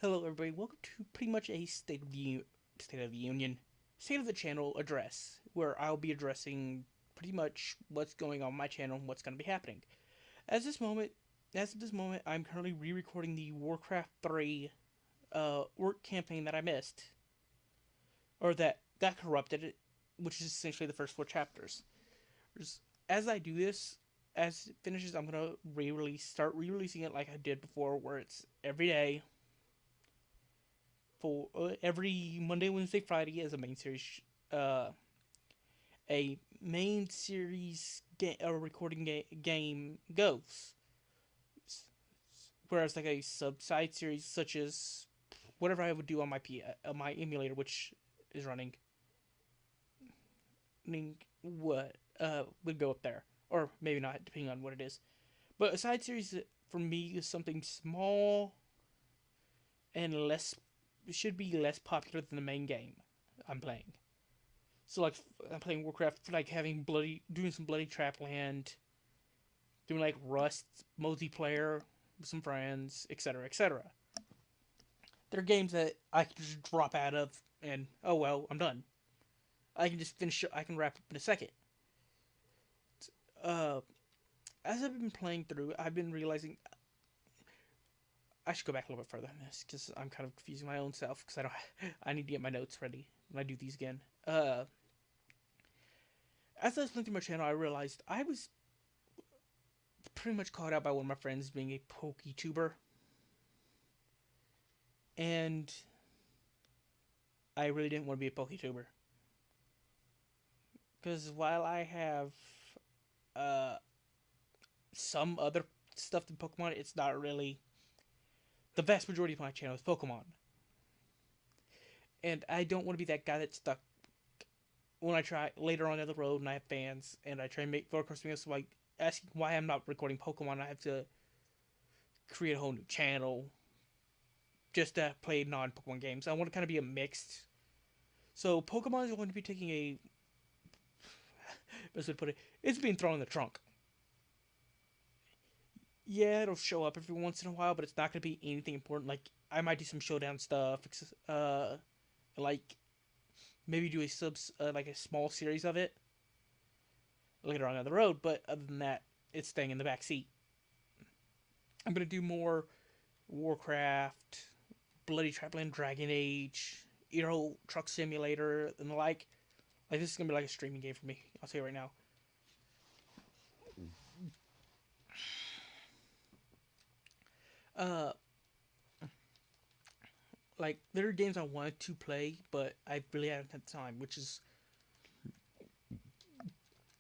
Hello, everybody. Welcome to pretty much a State of the Union, State of the Channel address, where I'll be addressing pretty much what's going on my channel and what's going to be happening. As this moment, as of this moment, I'm currently re-recording the Warcraft 3 work campaign that I missed, or that got corrupted, which is essentially the first four chapters. As I do this, as it finishes, I'm gonna start re-releasing it like I did before, where it's every day for every Monday, Wednesday, Friday as a main series, uh, a main series game goes. Whereas like a sub side series such as whatever I would do on my emulator, which is running, what would go up there, or maybe not, depending on what it is. But a side series for me is something small and less should be less popular than the main game I'm playing. So like I'm playing Warcraft, like doing some bloody Trapland, doing like Rust multiplayer with some friends, etc., etc. They're games that I can just drop out of, and oh well, I'm done. I can just finish. I can wrap up in a second. Uh, as I've been playing through, I've been realizing I should go back a little bit further on this because I'm kind of confusing my own self because I don't. I need to get my notes ready when I do these again. As I was playing through my channel, I realized I was pretty much called out by one of my friends being a PokeTuber, and I really didn't want to be a PokeTuber because while I have uh, some other stuff than Pokemon, it's not really the vast majority of my channel is Pokemon, and I don't want to be that guy that's stuck when I try later on down the road and I have fans and I try and make across me so like asking why I'm not recording Pokemon. I have to create a whole new channel just to play non-Pokemon games. I want to kind of be a mixed. So Pokemon is going to be taking a best way to put it. It's being thrown in the trunk. Yeah, it'll show up every once in a while, but it's not going to be anything important. Like I might do some showdown stuff, like maybe do like a small series of it later on down the road. But other than that, it's staying in the back seat. I'm gonna do more Warcraft, Bloody Trapland, Dragon Age, Truck Simulator, and the like. Like this is gonna be like a streaming game for me. I'll tell you right now. Uh, like there are games I wanted to play, but I really haven't had time. Which is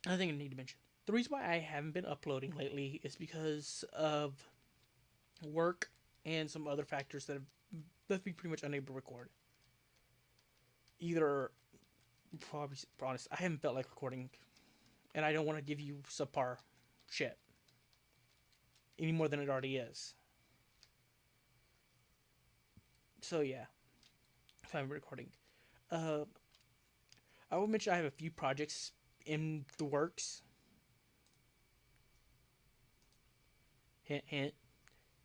another thing I need to mention. The reason why I haven't been uploading lately is because of work and some other factors that have left me pretty much unable to record. Either, probably honest, I haven't felt like recording, and I don't want to give you subpar shit any more than it already is. So yeah, if I'm recording, uh, I will mention I have a few projects in the works. Hint, hint.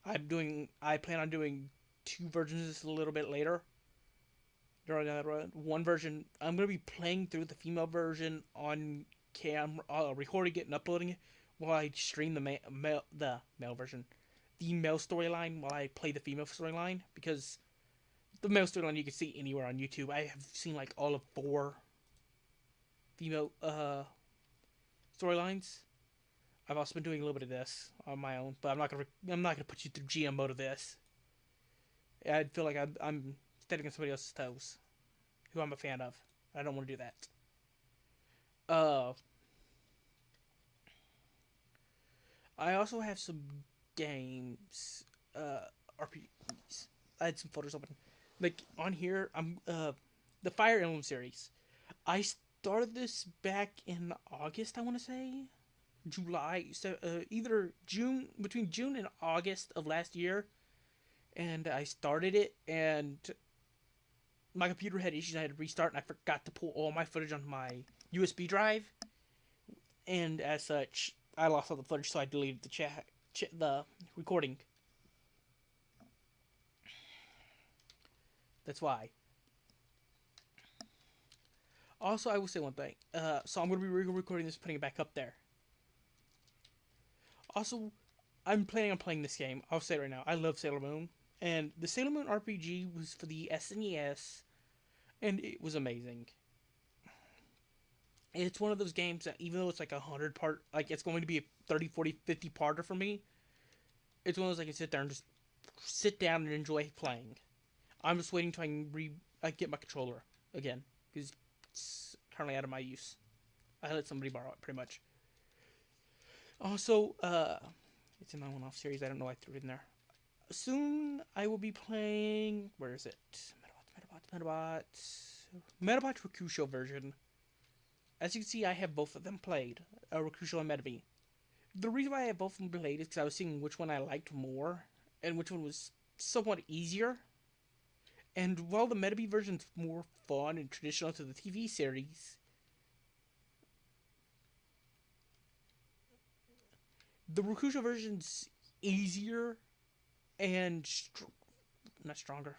I plan on doing two versions of this a little bit later. During that run, one version, I'm gonna be playing through the female version on camera, recording it and uploading it while I stream the male version, the male storyline while I play the female storyline because the male storyline you can see anywhere on YouTube. I have seen like all of four female storylines. I've also been doing a little bit of this on my own, but I'm not gonna put you through GM mode of this. I feel like I'm stepping on somebody else's toes, who I'm a fan of. I don't want to do that. Uh, I also have some games, RPGs. I had some folders open. Like on here, I'm the Fire Emblem series. I started this back in August. I want to say July. So either June between June and August of last year, and I started it, and my computer had issues. I had to restart, and I forgot to pull all my footage onto my USB drive, and as such, I lost all the footage. So I deleted the recording. That's why. Also, I will say one thing. So I'm gonna be recording this, putting it back up there. Also, I'm planning on playing this game. I'll say it right now. I love Sailor Moon, and the Sailor Moon RPG was for the SNES, and it was amazing. It's one of those games that even though it's like 100 part, like it's going to be a 30, 40, 50 parter for me, it's one of those I can sit there and just sit down and enjoy playing. I'm just waiting till I get my controller again because it's currently out of my use. I let somebody borrow it pretty much. Also, it's in my one-off series. I don't know why I threw it in there. Soon I will be playing. Where is it? Metabots Rakusho version. As you can see, I have both of them played, Rakusho and Metabi. The reason why I have both of them played is because I was seeing which one I liked more and which one was somewhat easier. And while the Metabi version's more fun and traditional to the TV series, the Rakusho version's easier and not stronger,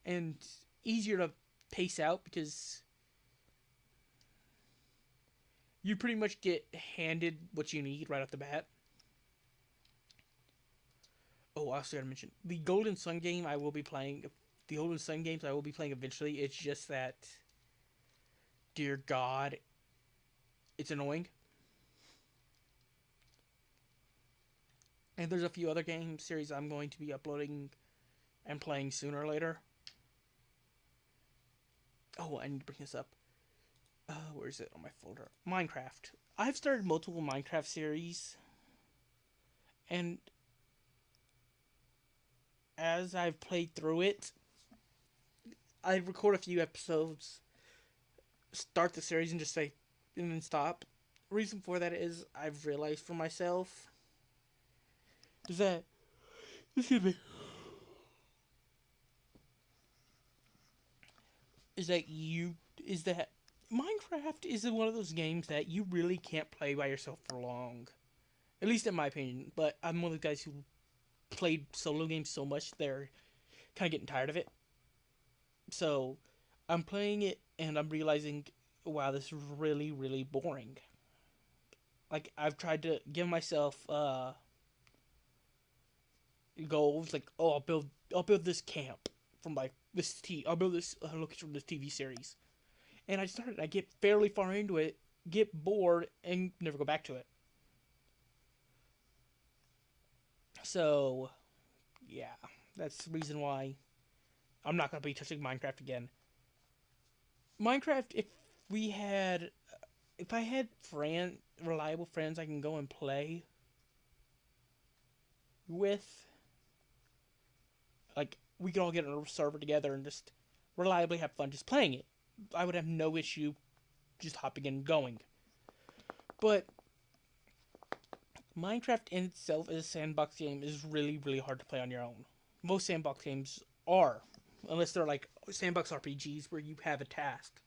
and easier to pace out because you pretty much get handed what you need right off the bat. Oh, I also gotta mention the Golden Sun game I will be playing. The Golden Sun games I will be playing eventually. It's just that, dear God, it's annoying. And there's a few other game series I'm going to be uploading and playing sooner or later. Oh, I need to bring this up. Where is it on my folder? Minecraft. I've started multiple Minecraft series, and as I've played through it, I record a few episodes, start the series, and just say, and then stop. Reason for that is I've realized for myself is that, excuse me, is that you is that Minecraft is one of those games that you really can't play by yourself for long. At least in my opinion. But I'm one of the guys who played solo games so much they're kind of getting tired of it. So I'm playing it and I'm realizing, wow, this is really, really boring. Like I've tried to give myself goals like, oh, I'll build this camp from like I'll build this location from this TV series. And I get fairly far into it, get bored, and never go back to it. So, yeah, that's the reason why I'm not going to be touching Minecraft again. Minecraft, if I had reliable friends I can go and play with, like, we could all get on a server together and just reliably have fun just playing it. I would have no issue just hopping in and going. But Minecraft in itself as a sandbox game is really, really hard to play on your own. Most sandbox games are, unless they're like sandbox RPGs where you have a task,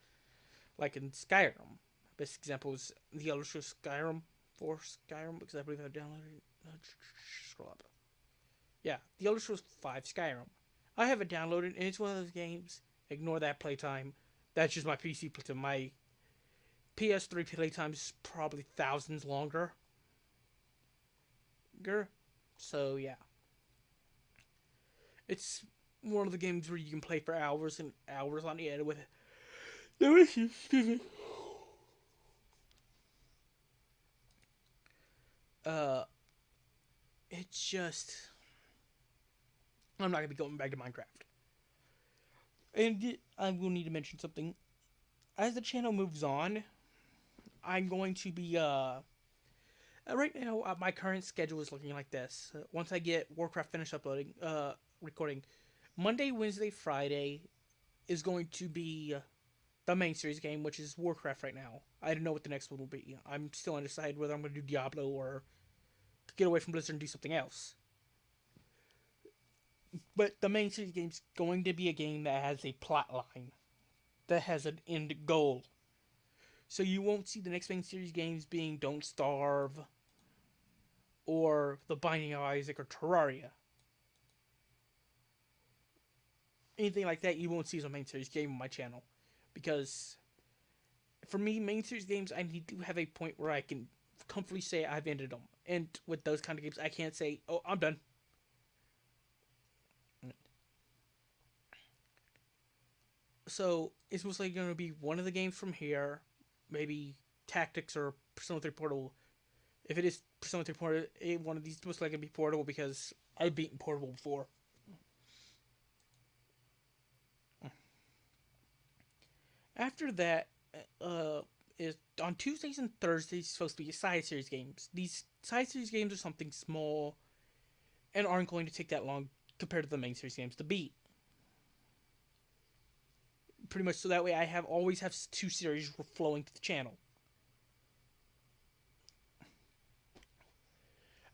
like in Skyrim. Best example is the Elder Scrolls Skyrim for Skyrim because I believe I've downloaded. Scroll up. Yeah, the Elder Scrolls 5 Skyrim. I have it downloaded and it's one of those games. Ignore that playtime. That's just my PC playtime. My PS3 playtime is probably thousands longer. So yeah, it's one of the games where you can play for hours and hours on end with it. No issues. Excuse me. Uh, it's just I'm not gonna be going back to Minecraft. And I will need to mention something. As the channel moves on, I'm going to be right now, my current schedule is looking like this. Once I get Warcraft finished uploading, recording, Monday, Wednesday, Friday is going to be the main series game, which is Warcraft right now. I don't know what the next one will be. I'm still undecided whether I'm going to do Diablo or get away from Blizzard and do something else. But the main series game is going to be a game that has a plot line, that has an end goal. So you won't see the next main series games being Don't Starve, or The Binding of Isaac, or Terraria. anything like that, you won't see as a main series game on my channel. Because for me, main series games, I need to have a point where I can comfortably say I've ended them. And with those kind of games, I can't say, "Oh, I'm done." So it's most likely going to be one of the games from here, maybe Tactics or Persona 3 Portable. If it is Persona 3 Portable, one of these most likely going to be Portable because I've beaten Portable before. After that, uh, is on Tuesdays and Thursdays supposed to be side series games. These side series games are something small and aren't going to take that long compared to the main series games to beat. Pretty much so that way I have always have two series flowing to the channel.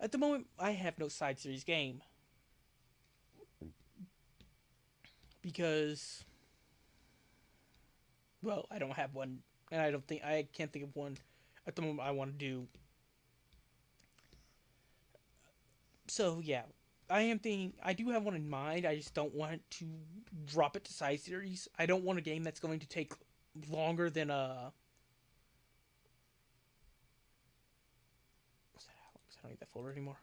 At the moment, I have no side series game because, well, I don't have one, and I can't think of one at the moment I want to do. So yeah, I am thinking I do have one in mind. I just don't want to drop it to side series. I don't want a game that's going to take longer than I don't need that folder anymore.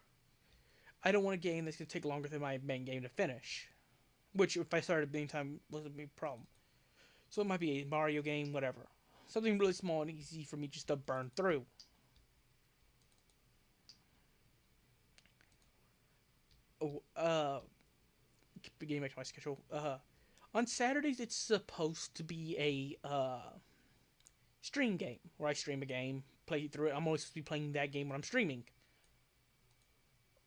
I don't want a game that's going to take longer than my main game to finish. Which, if I started being time, wasn't a big problem. So it might be a Mario game, whatever. Something really small and easy for me just to burn through. Oh, getting back to my schedule. On Saturdays, it's supposed to be a stream game where I stream a game, play through it. I'm always supposed to be playing that game when I'm streaming.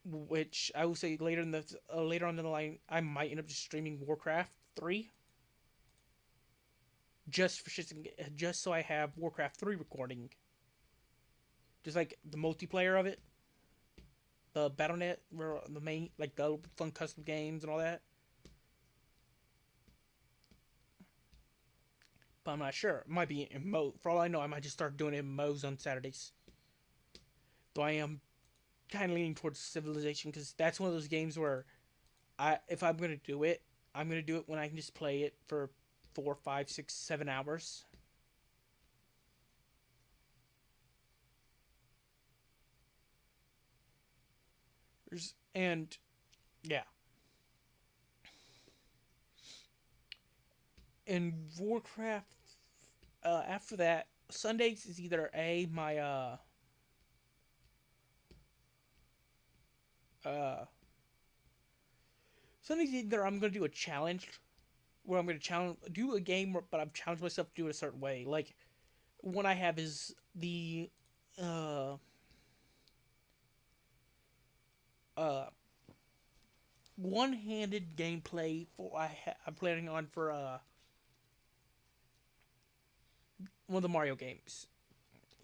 Which I will say later on in the line, I might end up just streaming Warcraft 3 just for just so I have Warcraft 3 recording, just like the multiplayer of it, the BattleNet, where the main like the fun custom games and all that. But I'm not sure. It might be in Mo. For all I know, I might just start doing it in Mo's on Saturdays. Though I am kind of leaning towards Civilization because that's one of those games where if I'm gonna do it, I'm gonna do it when I can just play it for 4, 5, 6, 7 hours. And yeah, and Warcraft. After that, Sundays is either a my uh Sundays either I'm gonna do a challenge where I'm gonna challenge do a game, but I've challenged myself to do it a certain way. Like one I have is the uh uh one-handed gameplay for I'm planning on for one of the Mario games,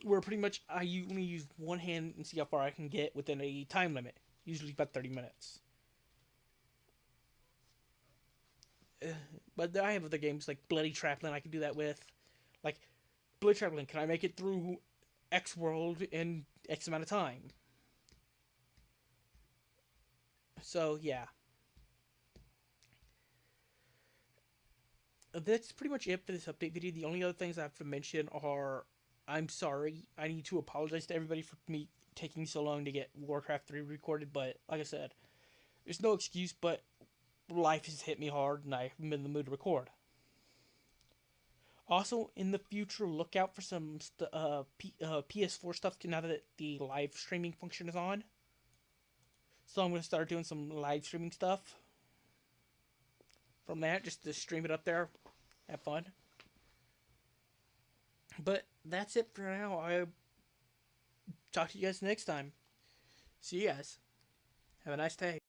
where pretty much I only use one hand and see how far I can get within a time limit, usually about 30 minutes. But I have other games like Bloody Traplin I can do that with. Like Bloody Traplin, can I make it through X world in X amount of time? So yeah, that's pretty much it for this update video. The only other things I have to mention are I'm sorry. I need to apologize to everybody for me taking so long to get Warcraft 3 recorded, but like I said, there's no excuse, but life has hit me hard and I've been in the mood to record. Also, in the future, look out for some PS4 stuff now that the live streaming function is on. So I'm going to start doing some live streaming stuff from that just to stream it up there. Have fun. But that's it for now. I'll talk to you guys next time. See you guys. Have a nice day.